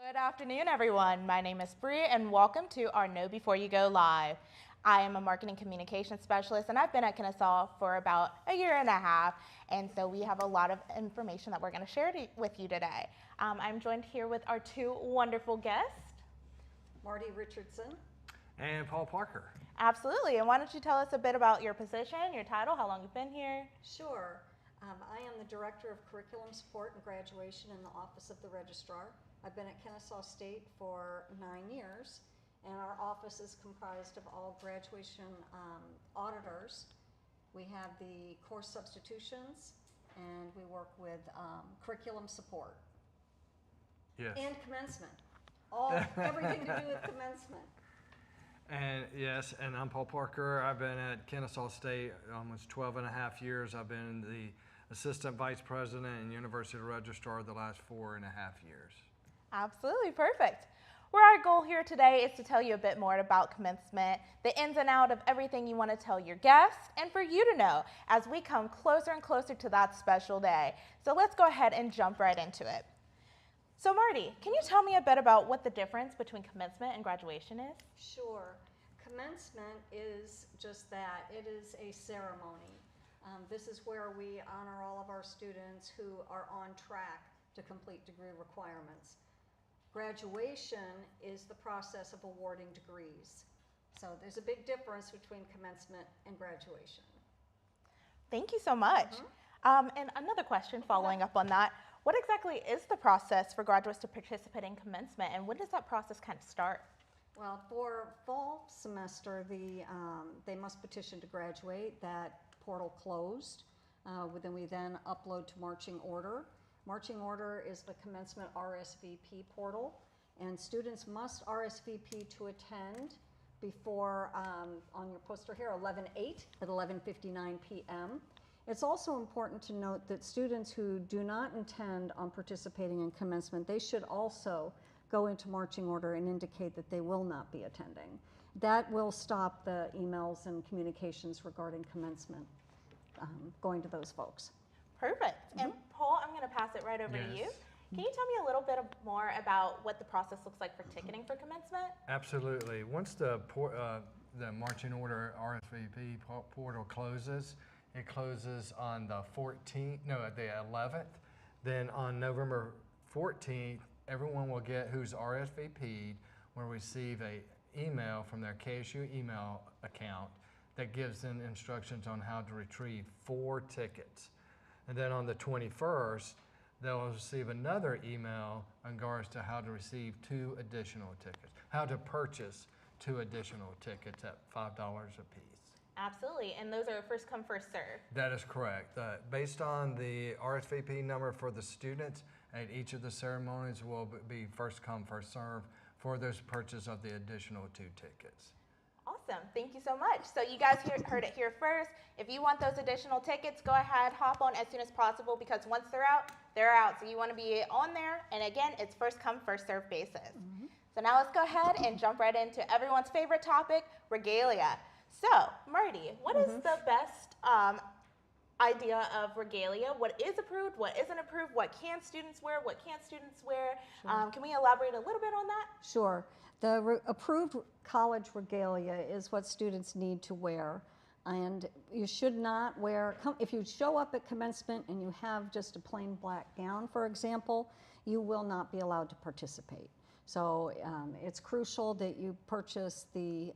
Good afternoon, everyone. My name is Bree, and welcome to our Know Before You Go Live. I am a marketing communications specialist, and I've been at Kennesaw for about a year and a half, and so we have a lot of information that we're going to share with you today. I'm joined here with our two wonderful guests. Marty Richardson. And Paul Parker. Absolutely, and why don't you tell us a bit about your position, your title, how long you've been here? Sure. I am the Director of Curriculum Support and Graduation in the Office of the Registrar. I've been at Kennesaw State for 9 years, and our office is comprised of all graduation auditors. We have the course substitutions, and we work with curriculum support. Yes. And commencement. Everything to do with commencement. And yes, and I'm Paul Parker. I've been at Kennesaw State almost 12 and a half years. I've been the Assistant Vice President and University Registrar the last 4.5 years. Absolutely, perfect. Well, our goal here today is to tell you a bit more about commencement, the ins and out of everything you want to tell your guests, and for you to know as we come closer and closer to that special day. So let's go ahead and jump right into it. So Marty, can you tell me a bit about what the difference between commencement and graduation is? Sure. Commencement is just that. It is a ceremony. This is where we honor all of our students who are on track to complete degree requirements. Graduation is the process of awarding degrees. So there's a big difference between commencement and graduation. Thank you so much. And another question following up on that, what exactly is the process for graduates to participate in commencement, and when does that process kind of start? Well, for fall semester, they must petition to graduate. That portal closed. Then we upload to marching order. Marching order is the commencement RSVP portal, and students must RSVP to attend before, on your poster here, 11/8 at 11:59 p.m. It's also important to note that students who do not intend on participating in commencement, they should also go into marching order and indicate that they will not be attending. That will stop the emails and communications regarding commencement going to those folks. Perfect. And Paul, I'm going to pass it right over to you. Can you tell me a little bit more about what the process looks like for ticketing for commencement? Absolutely. Once the marching order RSVP portal closes, it closes on the 11th. Then on November 14th, everyone will get who's RSVP'd will receive an email from their KSU email account that gives them instructions on how to retrieve 4 tickets. And then on the 21st, they'll receive another email in regards to how to receive 2 additional tickets, how to purchase 2 additional tickets at $5 a piece. Absolutely, and those are first come, first serve. That is correct. Based on the RSVP number for the students at each of the ceremonies will be first come, first serve for those purchase of the additional 2 tickets. Awesome, thank you so much. So you guys heard it here first. If you want those additional tickets, go ahead, hop on as soon as possible, because once they're out, they're out. So you want to be on there, and again, it's first come, first serve basis. So now let's go ahead and jump right into everyone's favorite topic, regalia. So, Marty, what is the best idea of regalia? What is approved, what isn't approved, what can students wear, what can't students wear? Sure. Can we elaborate a little bit on that? Sure. The approved college regalia is what students need to wear. And you should not wear, if you show up at commencement and you have just a plain black gown, for example, you will not be allowed to participate. So it's crucial that you purchase the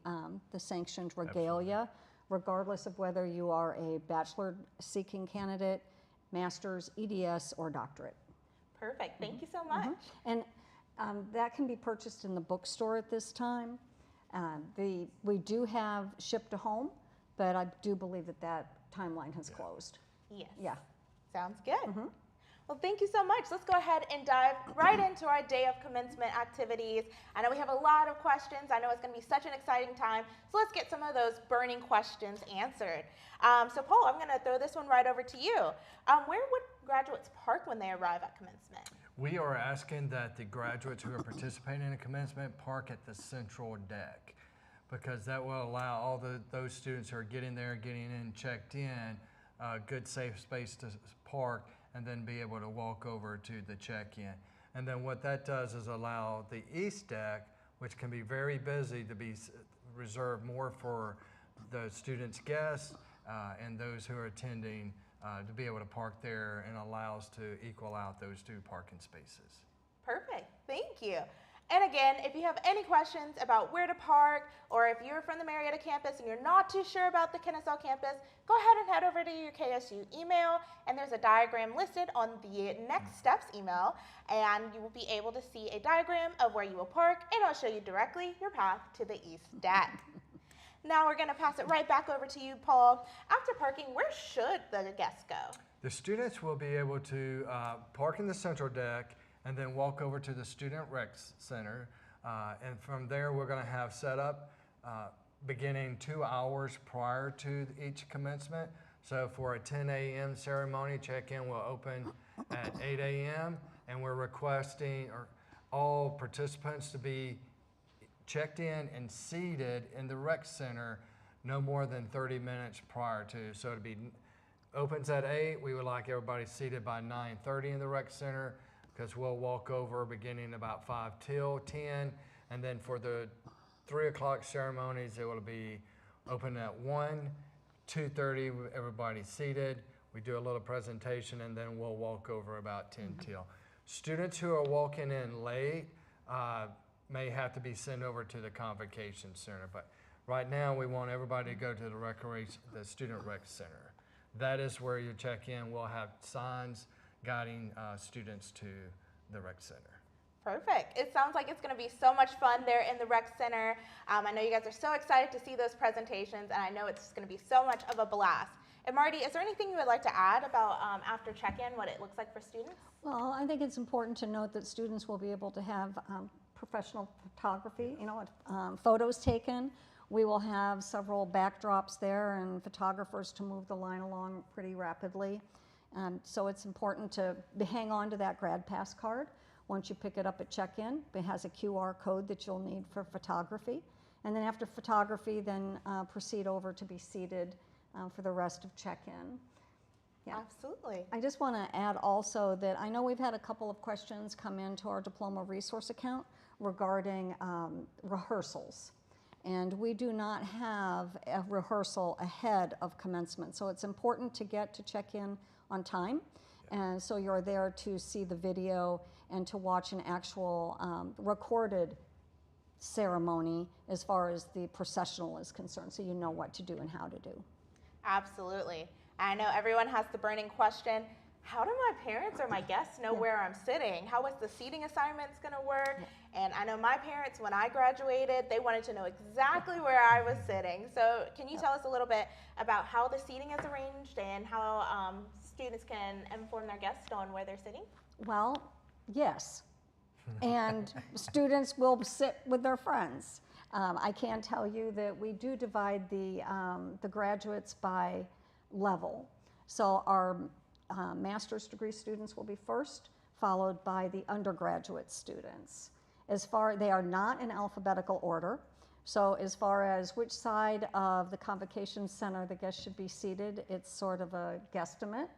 sanctioned regalia, regardless of whether you are a bachelor-seeking candidate, master's, EDS, or doctorate. Perfect. Thank you so much. And that can be purchased in the bookstore at this time. We do have ship to home, but I do believe that timeline has closed. Yes. Yeah. Sounds good. Well, thank you so much. Let's go ahead and dive right into our day of commencement activities. I know we have a lot of questions. I know it's going to be such an exciting time. So let's get some of those burning questions answered. So Paul, I'm going to throw this one right over to you. Where would graduates park when they arrive at commencement? We are asking that the graduates who are participating in commencement park at the central deck, because that will allow all those students who are getting there, getting in, checked in, good safe space to park, and then be able to walk over to the check-in. And then what that does is allow the east deck, which can be very busy, to be reserved more for the students' guests and those who are attending to be able to park there, and allows to equal out those 2 parking spaces. Perfect. Thank you. And again, if you have any questions about where to park, or if you're from the Marietta campus and you're not too sure about the Kennesaw campus, go ahead and head over to your KSU email, and there's a diagram listed on the next steps email, and you will be able to see a diagram of where you will park, and it'll show you directly your path to the east deck. Now we're going to pass it right back over to you, Paul. After parking, where should the guests go? The students will be able to park in the central deck and then walk over to the Student Rec Center. And from there, we're going to have set up beginning 2 hours prior to each commencement. So for a 10 a.m. ceremony, check-in will open at 8 a.m. And we're requesting all participants to be checked in and seated in the rec center no more than 30 minutes prior to. So it'll be opens at 8. We would like everybody seated by 9:30 in the rec center, because we'll walk over beginning about 5 till 10. And then for the 3 o'clock ceremonies, it will be open at 1, 2:30, everybody seated. We do a little presentation, and then we'll walk over about 10 till. Students who are walking in late may have to be sent over to the Convocation Center. But right now, we want everybody to go to the Student Rec Center. That is where you check in. We'll have signs guiding students to the rec center. Perfect. It sounds like it's going to be so much fun there in the rec center. I know you guys are so excited to see those presentations, and I know it's going to be so much of a blast. And Marty, is there anything you would like to add about after check-in, what it looks like for students? Well, I think it's important to note that students will be able to have professional photography, photos taken. We will have several backdrops there and photographers to move the line along pretty rapidly. So it's important to hang on to that grad pass card. Once you pick it up at check-in, it has a QR code that you'll need for photography. And then after photography, then proceed over to be seated for the rest of check-in. Yeah. Absolutely. I just want to add also that I know we've had a couple of questions come into our diploma resource account regarding rehearsals. And we do not have a rehearsal ahead of commencement. So it's important to get to check in on time. And so you're there to see the video and to watch an actual recorded ceremony as far as the processional is concerned, so you know what to do and how to do. Absolutely. I know everyone has the burning question, how do my parents or my guests know where I'm sitting? How is the seating assignments going to work? And I know my parents, when I graduated, they wanted to know exactly where I was sitting. So can you tell us a little bit about how the seating is arranged and how students can inform their guests on where they're sitting? Well, yes. And students will sit with their friends. I can tell you that we do divide the graduates by level. So our master's degree students will be first, followed by the undergraduate students. They are not in alphabetical order. So as far as which side of the Convocation Center the guests should be seated, it's sort of a guesstimate.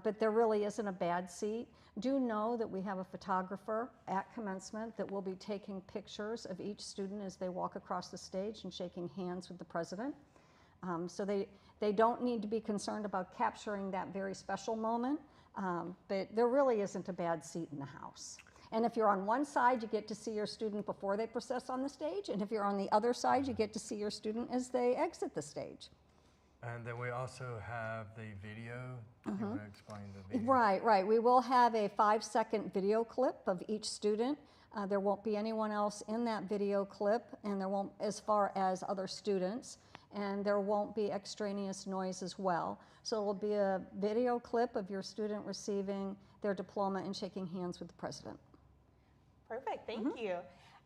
But there really isn't a bad seat. Do know that we have a photographer at commencement that will be taking pictures of each student as they walk across the stage and shaking hands with the president. So they don't need to be concerned about capturing that very special moment, but there really isn't a bad seat in the house. And if you're on one side, you get to see your student before they process on the stage, and if you're on the other side, you get to see your student as they exit the stage. And then we also have the video. You want to explain the video? Right. We will have a 5-second video clip of each student. There won't be anyone else in that video clip, and there won't, as far as other students, and there won't be extraneous noise as well. So it will be a video clip of your student receiving their diploma and shaking hands with the president. Perfect, thank you.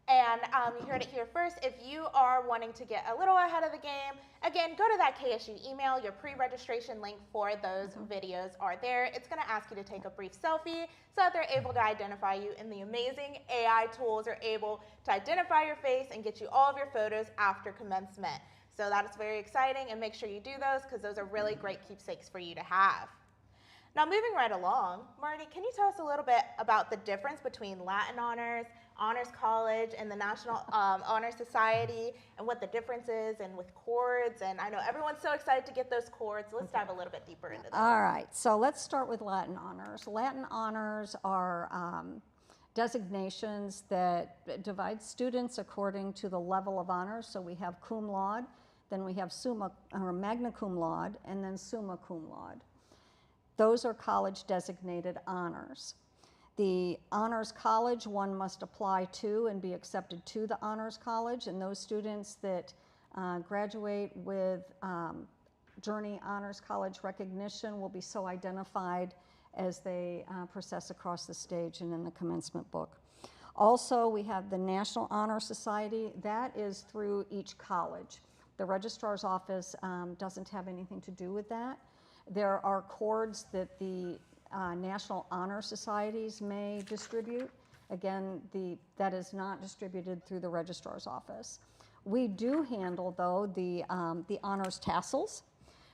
And you heard it here first. If you are wanting to get a little ahead of the game, again, go to that KSU email. Your pre-registration link for those videos are there. It's going to ask you to take a brief selfie so that they're able to identify you, and the amazing AI tools are able to identify your face and get you all of your photos after commencement. So that is very exciting, and make sure you do those because those are really great keepsakes for you to have. Now, moving right along, Marty, can you tell us a little bit about the difference between Latin Honors, Honors College, and the National Honor Society, and what the difference is, and with chords? And I know everyone's so excited to get those chords. Let's dive a little bit deeper into that. All right, so let's start with Latin Honors. Latin Honors are designations that divide students according to the level of honors. So we have cum laude, then we have magna cum laude, and then summa cum laude. Those are college designated honors. The honors college, one must apply to and be accepted to the honors college, and those students that graduate with Journey Honors College recognition will be so identified as they process across the stage and in the commencement book. Also, we have the National Honor Society. That is through each college. The registrar's office doesn't have anything to do with that. There are chords that the National Honor Societies may distribute. Again, that is not distributed through the registrar's office. We do handle, though, the honors tassels.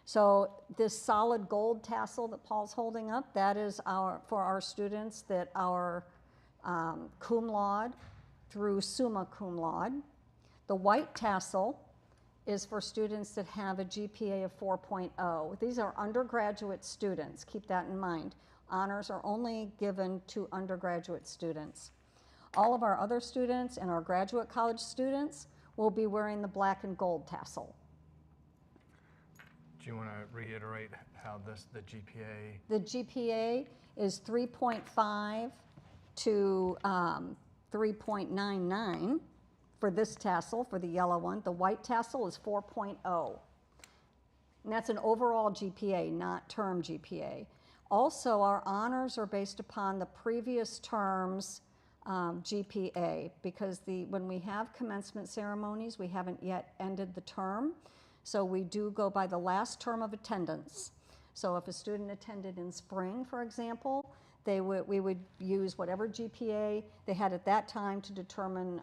So this solid gold tassel that Paul's holding up, that is for our students that are cum laude through summa cum laude. The white tassel is for students that have a GPA of 4.0. These are undergraduate students, keep that in mind. Honors are only given to undergraduate students. All of our other students and our graduate college students will be wearing the black and gold tassel. Do you want to reiterate how the GPA? The GPA is 3.5 to 3.99 for this tassel, for the yellow one. The white tassel is 4.0. And that's an overall GPA, not term GPA. Also, our honors are based upon the previous term's GPA, because when we have commencement ceremonies, we haven't yet ended the term. So we do go by the last term of attendance. So if a student attended in spring, for example, we would use whatever GPA they had at that time to determine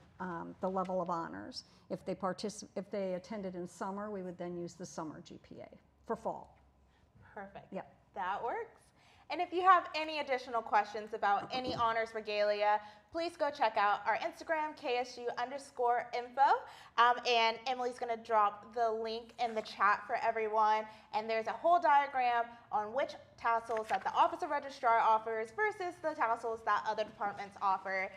the level of honors. If they attended in summer, we would then use the summer GPA for fall. Perfect. Yep. That works. And if you have any additional questions about any honors regalia, please go check out our Instagram, KSU_info. And Emily's going to drop the link in the chat for everyone. And there's a whole diagram on which tassels that the Office of Registrar offers versus the tassels that other departments offer.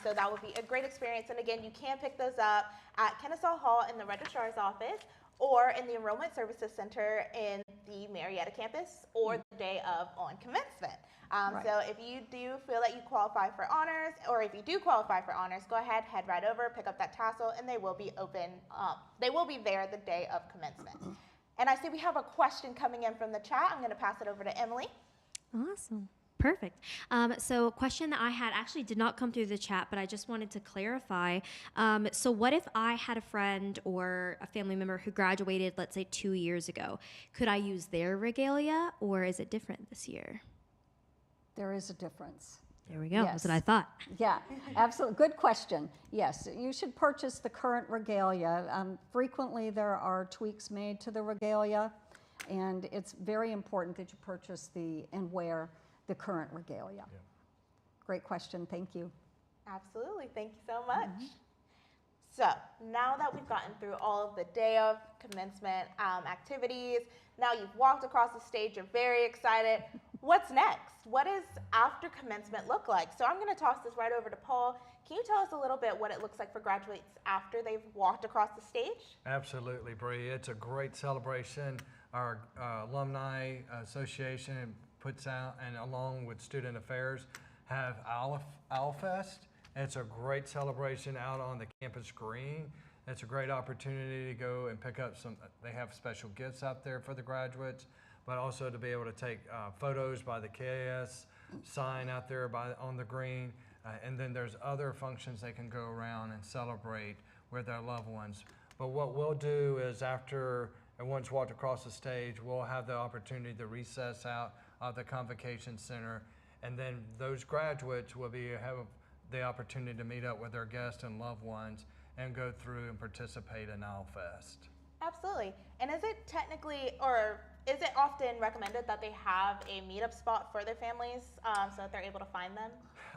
So that would be a great experience. And again, you can pick those up at Kennesaw Hall in the Registrar's office, or in the Enrollment Services Center in the Marietta campus, or the day of on commencement. Right. So if you do feel that you qualify for honors, or if you do qualify for honors, go ahead, head right over, pick up that tassel, and they will be open. They will be there the day of commencement. And I see we have a question coming in from the chat. I'm going to pass it over to Emily. Awesome. Perfect. So a question that I had actually did not come through the chat, but I just wanted to clarify. So what if I had a friend or a family member who graduated, let's say 2 years ago? Could I use their regalia, or is it different this year? There is a difference. There we go. Yes. That's what I thought. Yeah, absolutely. Good question. Yes, you should purchase the current regalia. Frequently, there are tweaks made to the regalia, and it's very important that you purchase and wear the current regalia. Yeah. Great question. Thank you. Absolutely. Thank you so much. So now that we've gotten through all of the day of commencement activities, now you've walked across the stage, you're very excited. What's next? What does after commencement look like? So I'm going to toss this right over to Paul. Can you tell us a little bit what it looks like for graduates after they've walked across the stage? Absolutely, Bree. It's a great celebration. Our Alumni Association puts out, and along with Student Affairs, have Owl Fest. It's a great celebration out on the campus green. It's a great opportunity to go and pick up they have special gifts out there for the graduates, but also to be able to take photos by the KAS sign out there on the green. And then there's other functions they can go around and celebrate with their loved ones. But what we'll do is after everyone's walked across the stage, we'll have the opportunity to recess out of the Convocation Center, and then those graduates will have the opportunity to meet up with their guests and loved ones and go through and participate in Owl Fest. Absolutely. And is it technically, or is it often recommended that they have a meetup spot for their families so that they're able to find them?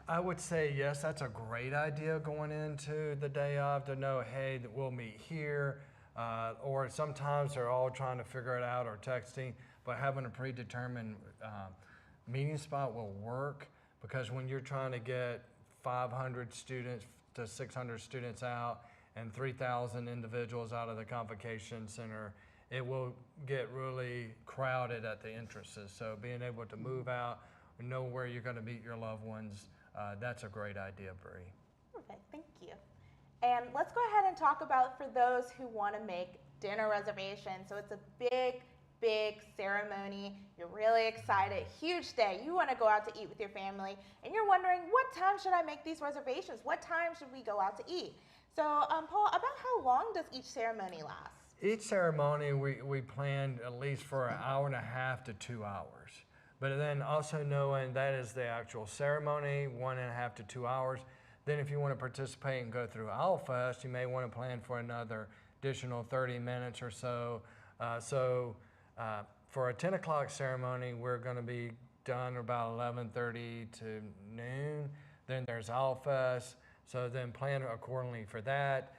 I would say yes, that's a great idea going into the day of to know, hey, that we'll meet here. Or sometimes they're all trying to figure it out or texting, but having a predetermined meeting spot will work, because when you're trying to get 500 students to 600 students out and 3,000 individuals out of the convocation center, it will get really crowded at the entrances. So being able to move out, know where you're going to meet your loved ones, that's a great idea, Bree. Perfect, thank you. And let's go ahead and talk about for those who want to make dinner reservations. So it's a big ceremony. You're really excited, huge day. You want to go out to eat with your family, and you're wondering, what time should I make these reservations? What time should we go out to eat? So, Paul, about how long does each ceremony last? Each ceremony we planned at least for an hour and a half to 2 hours. But then also knowing that is the actual ceremony, 1.5 to 2 hours. Then if you want to participate and go through Owl Fest, you may want to plan for another additional 30 minutes or so. For a 10 o'clock ceremony, we're going to be done about 11:30 to noon. Then there's Owl Fest, so then plan accordingly for that.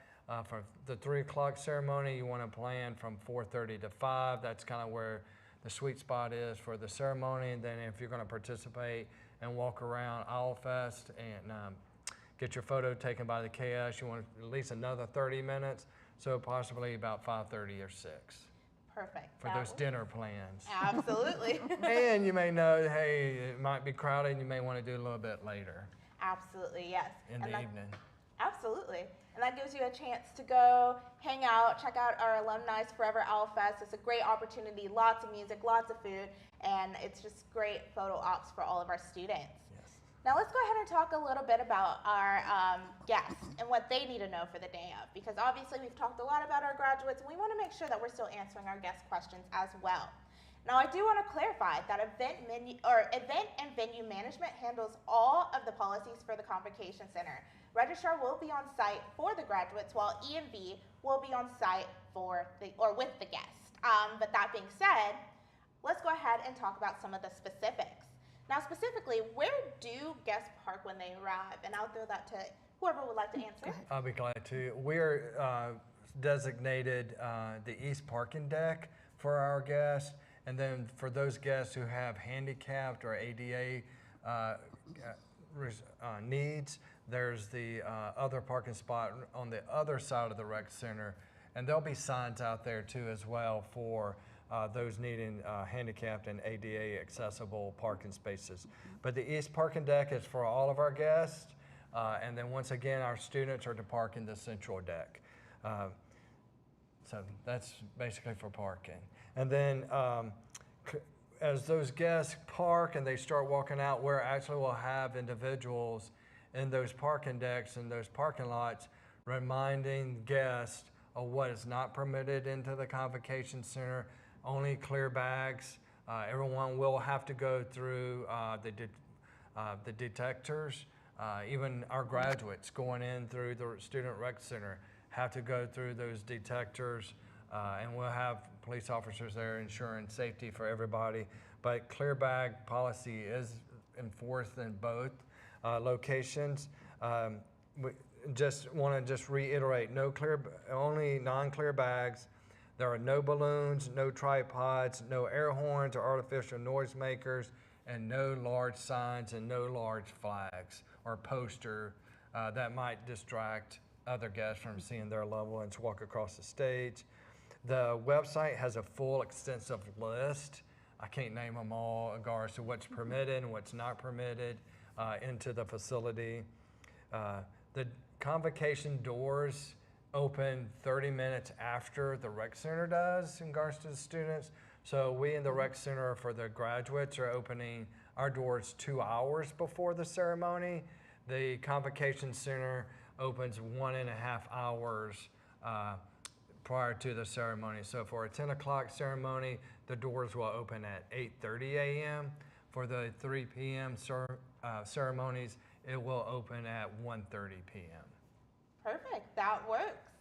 For the 3 o'clock ceremony, you want to plan from 4:30 to 5. That's kind of where the sweet spot is for the ceremony. And then if you're going to participate and walk around Owl Fest and get your photo taken by the KS, you want at least another 30 minutes, so possibly about 5:30 or 6. Perfect. For those dinner plans. Absolutely. And you may know, hey, it might be crowded, and you may want to do a little bit later Absolutely, yes. in the evening. Absolutely. And that gives you a chance to go hang out, check out our Alumni's Forever Owl Fest. It's a great opportunity, lots of music, lots of food, and it's just great photo ops for all of our students. Yes. Now let's go ahead and talk a little bit about our guests and what they need to know for the day of, because obviously we've talked a lot about our graduates, and we want to make sure that we're still answering our guest questions as well. Now I do want to clarify that event and venue management handles all of the policies for the Convocation Center. Registrar will be on site for the graduates, while EMV will be on site with the guests. But that being said, let's go ahead and talk about some of the specifics. Now, specifically, where do guests park when they arrive? And I'll throw that to whoever would like to answer. I'll be glad to. We're designated the East Parking Deck for our guests. And then for those guests who have handicapped or ADA needs, there's the other parking spot on the other side of the rec center. And there'll be signs out there too as well for those needing handicapped and ADA accessible parking spaces. But the East Parking Deck is for all of our guests. And then once again, our students are to park in the central deck. So that's basically for parking. And then as those guests park and they start walking out, we actually will have individuals in those parking decks and those parking lots reminding guests of what is not permitted into the Convocation Center, only clear bags. Everyone will have to go through the detectors. Even our graduates going in through the Student Rec Center have to go through those detectors, and we'll have police officers there ensuring safety for everybody. But clear bag policy is enforced in both locations. We just want to reiterate, only non-clear bags. There are no balloons, no tripods, no air horns or artificial noise makers, and no large signs and no large flags or poster that might distract other guests from seeing their loved ones walk across the stage. The website has a full extensive list. I can't name them all in regards to what's permitted and what's not permitted into the facility. The convocation doors open 30 minutes after the rec center does in regards to the students. So we in the rec center for the graduates are opening our doors 2 hours before the ceremony. The convocation center opens 1.5 hours prior to the ceremony. So for a 10 o'clock ceremony, the doors will open at 8:30 a.m. For the 3 p.m. Ceremonies, it will open at 1:30 p.m. Perfect, that works.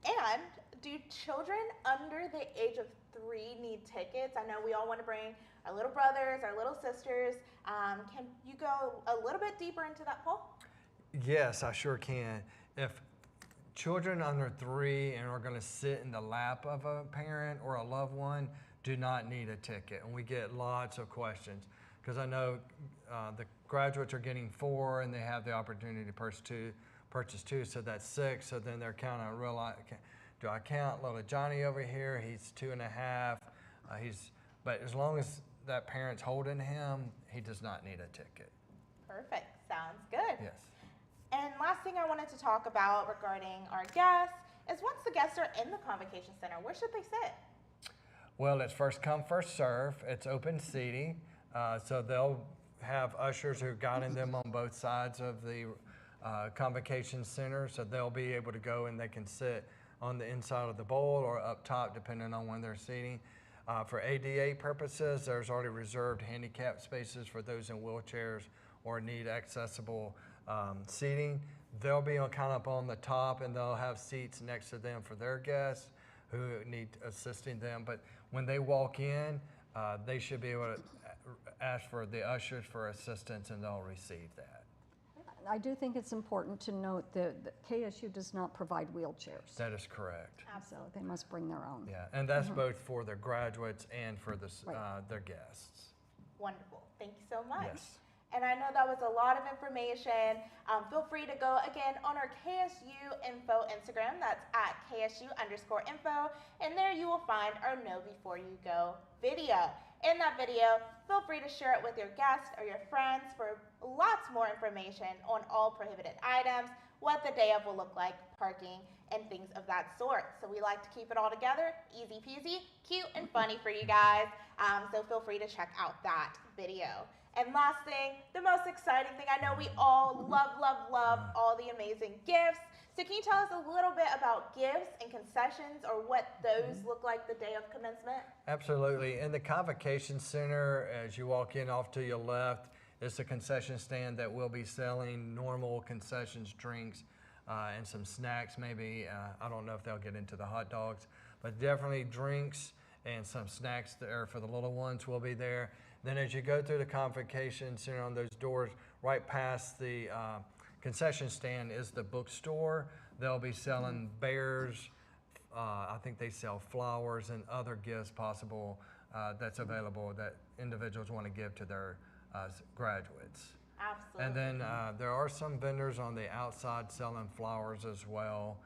And do children under the age of 3 need tickets? I know we all want to bring our little brothers, our little sisters. Can you go a little bit deeper into that poll? Yes, I sure can. If children under 3 and are going to sit in the lap of a parent or a loved one do not need a ticket. And we get lots of questions because I know the graduates are getting 4 and they have the opportunity to purchase two, so that's 6. So then they're kind of realizing, do I count little Johnny over here? He's 2.5. But as long as that parent's holding him, he does not need a ticket. Perfect. Sounds good. Yes. And last thing I wanted to talk about regarding our guests is once the guests are in the Convocation Center, where should they sit? Well, it's first come, first serve. It's open seating. So they'll have ushers who guiding them on both sides of the Convocation Center. So they'll be able to go and they can sit on the inside of the bowl or up top, depending on when they're seating. For ADA purposes, there's already reserved handicap spaces for those in wheelchairs or need accessible seating. They'll be kind of on the top, and they'll have seats next to them for their guests who need assisting them. But when they walk in, they should be able to ask for the ushers for assistance, and they'll receive that. I do think it's important to note that KSU does not provide wheelchairs. That is correct. So they must bring their own. Yeah, and that's both for the graduates and for their guests. Wonderful. Thank you so much. Yes. And I know that was a lot of information. Feel free to go again on our KSU Info Instagram. That's at KSU_info. And there you will find our Know Before You Go video. In that video, feel free to share it with your guests or your friends for lots more information on all prohibited items, what the day of will look like, parking, and things of that sort. So we like to keep it all together, easy peasy, cute and funny for you guys. So feel free to check out that video. And last thing, the most exciting thing, I know we all love all the amazing gifts. So can you tell us a little bit about gifts and concessions or what those look like the day of commencement? Absolutely. In the Convocation Center, as you walk in off to your left, it's a concession stand that will be selling normal concessions, drinks, and some snacks maybe. I don't know if they'll get into the hot dogs, but definitely drinks and some snacks there for the little ones will be there. Then as you go through the Convocation Center on those doors, right past the concession stand is the bookstore. They'll be selling bears. I think they sell flowers and other gifts possible that's available that individuals want to give to their graduates. Absolutely. And then there are some vendors on the outside selling flowers as well.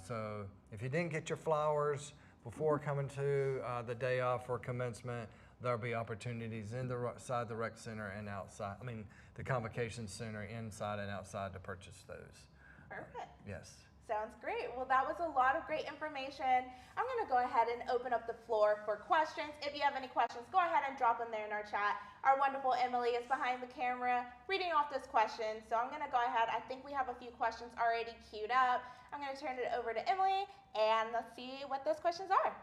So if you didn't get your flowers before coming to the day off for commencement, there'll be opportunities inside the rec center and outside. I mean, the Convocation Center inside and outside to purchase those. Perfect. Yes. Sounds great. Well, that was a lot of great information. I'm going to go ahead and open up the floor for questions. If you have any questions, go ahead and drop them there in our chat. Our wonderful Emily is behind the camera reading off those questions. So I'm going to go ahead. I think we have a few questions already queued up. I'm going to turn it over to Emily, and let's see what those questions are.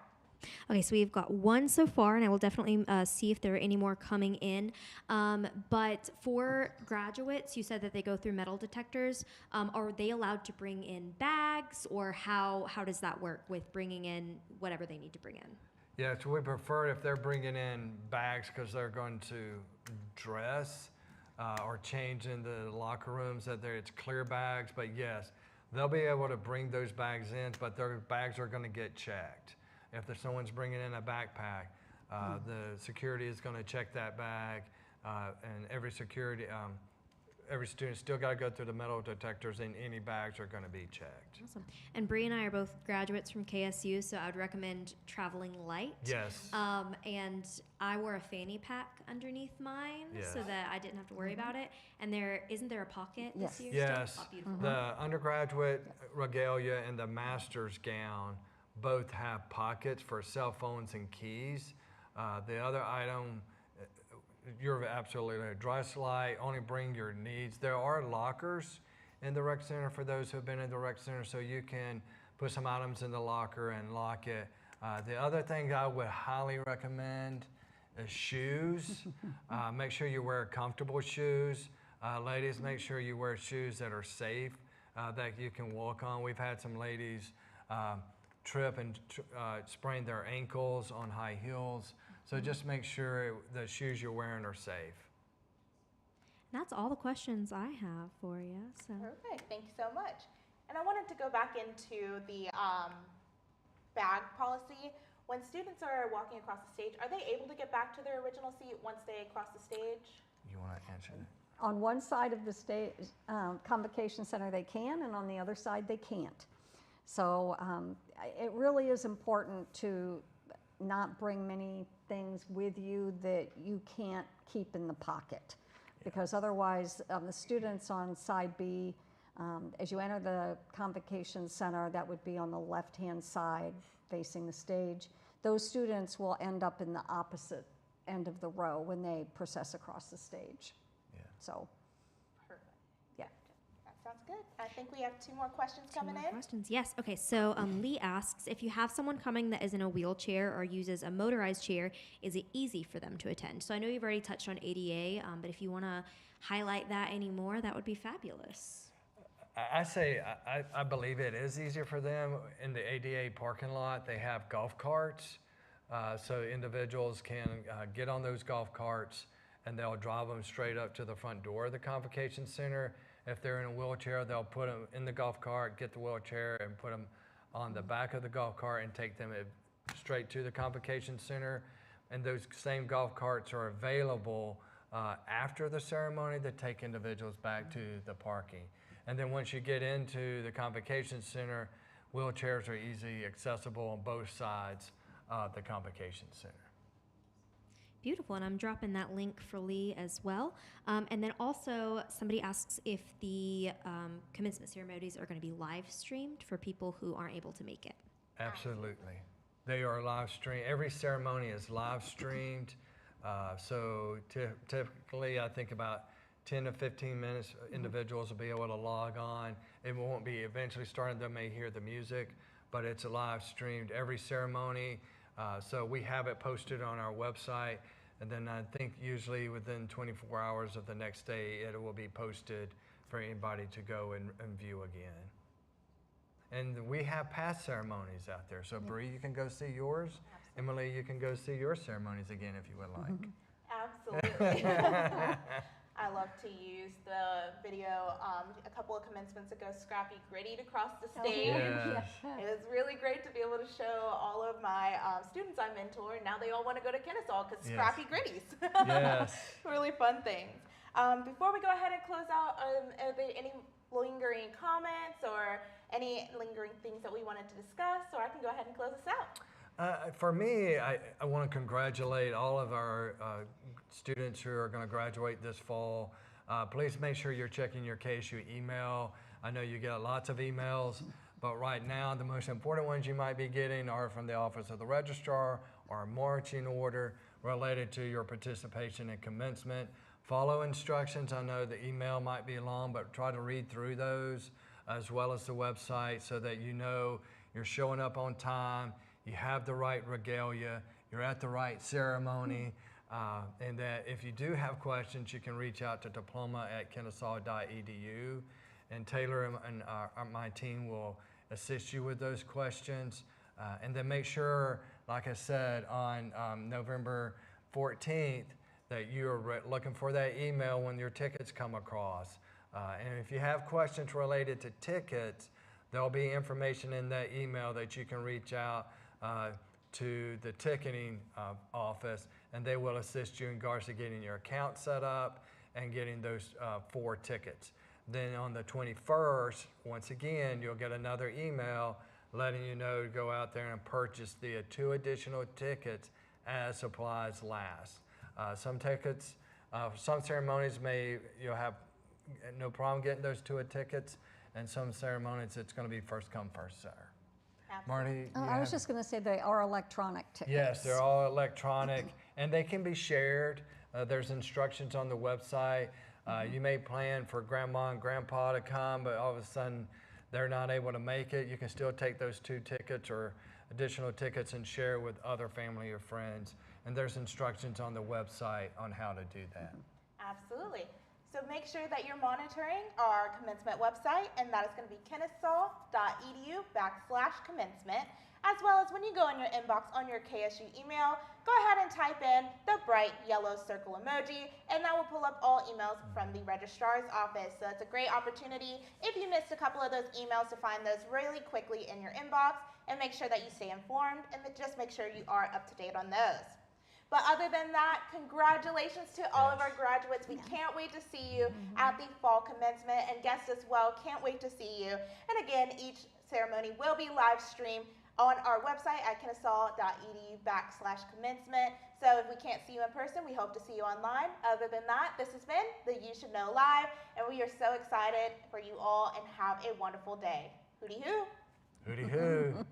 Okay, so we've got one so far, and I will definitely see if there are any more coming in. But for graduates, you said that they go through metal detectors. Are they allowed to bring in bags, or how does that work with bringing in whatever they need to bring in? Yeah, so we prefer if they're bringing in bags because they're going to dress or change in the locker rooms, that it's clear bags. But yes, they'll be able to bring those bags in, but their bags are going to get checked. If there's someone's bringing in a backpack, the security is going to check that bag, and every student still got to go through the metal detectors, and any bags are going to be checked. Awesome. And Bree and I are both graduates from KSU, so I would recommend traveling light. Yes. And I wore a fanny pack underneath mine so that I didn't have to worry about it. And isn't there a pocket Yes. this year? Yes. Still? Oh, beautiful. The undergraduate regalia and the master's gown both have pockets for cell phones and keys. The other item, you're absolutely right. Dress light, only bring your needs. There are lockers in the rec center for those who have been in the rec center, so you can put some items in the locker and lock it. The other thing I would highly recommend is shoes. Make sure you wear comfortable shoes. Ladies, make sure you wear shoes that are safe, that you can walk on. We've had some ladies trip and sprain their ankles on high heels. So just make sure the shoes you're wearing are safe. That's all the questions I have for you. So. Perfect. Thank you so much. And I wanted to go back into the bag policy. When students are walking across the stage, are they able to get back to their original seat once they cross the stage? You want to answer that? On one side of the stage, Convocation Center, they can, and on the other side, they can't. So it really is important to not bring many things with you that you can't keep in the pocket. Because otherwise, the students on side B, as you enter the Convocation Center, that would be on the left-hand side facing the stage, those students will end up in the opposite end of the row when they process across the stage. Yeah. So, Perfect. yeah. That sounds good. I think we have 2 more questions coming in. Questions? Yes. Okay. So Lee asks, if you have someone coming that is in a wheelchair or uses a motorized chair, is it easy for them to attend? So I know you've already touched on ADA, but if you want to highlight that anymore, that would be fabulous. I believe it is easier for them. In the ADA parking lot, they have golf carts. So individuals can get on those golf carts and they'll drive them straight up to the front door of the Convocation Center. If they're in a wheelchair, they'll put them in the golf cart, get the wheelchair and put them on the back of the golf cart and take them straight to the Convocation Center. And those same golf carts are available after the ceremony to take individuals back to the parking. And then once you get into the Convocation Center, wheelchairs are easily accessible on both sides of the Convocation Center. Beautiful, and I'm dropping that link for Lee as well. And then also, somebody asks if the commencement ceremonies are going to be live streamed for people who aren't able to make it. Absolutely. They are live streamed. Every ceremony is live streamed. So typically, I think about 10 to 15 minutes, individuals will be able to log on. It won't be eventually starting, they may hear the music, but it's live streamed every ceremony. So we have it posted on our website, and then I think usually within 24 hours of the next day, it will be posted for anybody to go and view again. And we have past ceremonies out there. So Bree, you can go see yours. Emily, you can go see your ceremonies again if you would like. Absolutely. I love to use the video. A couple of commencements ago, Scrappy Gritty to cross the stage. Yes. It was really great to be able to show all of my students I mentor. Now they all want to go to Kennesaw because Yes. Scrappy Gritties. Yes. Really fun things. Before we go ahead and close out, are there any lingering comments or any lingering things that we wanted to discuss? Or I can go ahead and close this out. For me, I want to congratulate all of our students who are going to graduate this fall. Please make sure you're checking your KSU email. I know you get lots of emails, but right now the most important ones you might be getting are from the Office of the Registrar or a marching order related to your participation in commencement. Follow instructions. I know the email might be long, but try to read through those as well as the website so that you know you're showing up on time, you have the right regalia, you're at the right ceremony, and that if you do have questions, you can reach out to diploma@kennesaw.edu, and Taylor and my team will assist you with those questions. And then make sure, like I said, on November 14th, that you're looking for that email when your tickets come across. And if you have questions related to tickets, there'll be information in that email that you can reach out to the ticketing office, and they will assist you in regards to getting your account set up and getting those 4 tickets. Then on the 21st, once again, you'll get another email letting you know to go out there and purchase the 2 additional tickets as supplies last. Some tickets, some ceremonies you'll have no problem getting those 2 tickets, and some ceremonies it's going to be first come, first serve. Marty? I was just going to say they are electronic tickets. Yes, they're all electronic, and they can be shared. There's instructions on the website. You may plan for grandma and grandpa to come, but all of a sudden they're not able to make it. You can still take those 2 tickets or additional tickets and share with other family or friends. And there's instructions on the website on how to do that. Absolutely. So make sure that you're monitoring our commencement website, and that is going to be kennesaw.edu/commencement, as well as when you go in your inbox on your KSU email, go ahead and type in the bright yellow circle emoji, and that will pull up all emails from the registrar's office. So it's a great opportunity if you missed a couple of those emails to find those really quickly in your inbox, and make sure that you stay informed, and just make sure you are up to date on those. But other than that, congratulations to all of our graduates. We can't wait to see you at the fall commencement, and guests as well, can't wait to see you. And again, each ceremony will be live streamed on our website at kennesaw.edu/commencement. So if we can't see you in person, we hope to see you online. Other than that, this has been the You Should Know Live, and we are so excited for you all, and have a wonderful day. Hooty hoo. Hooty hoo.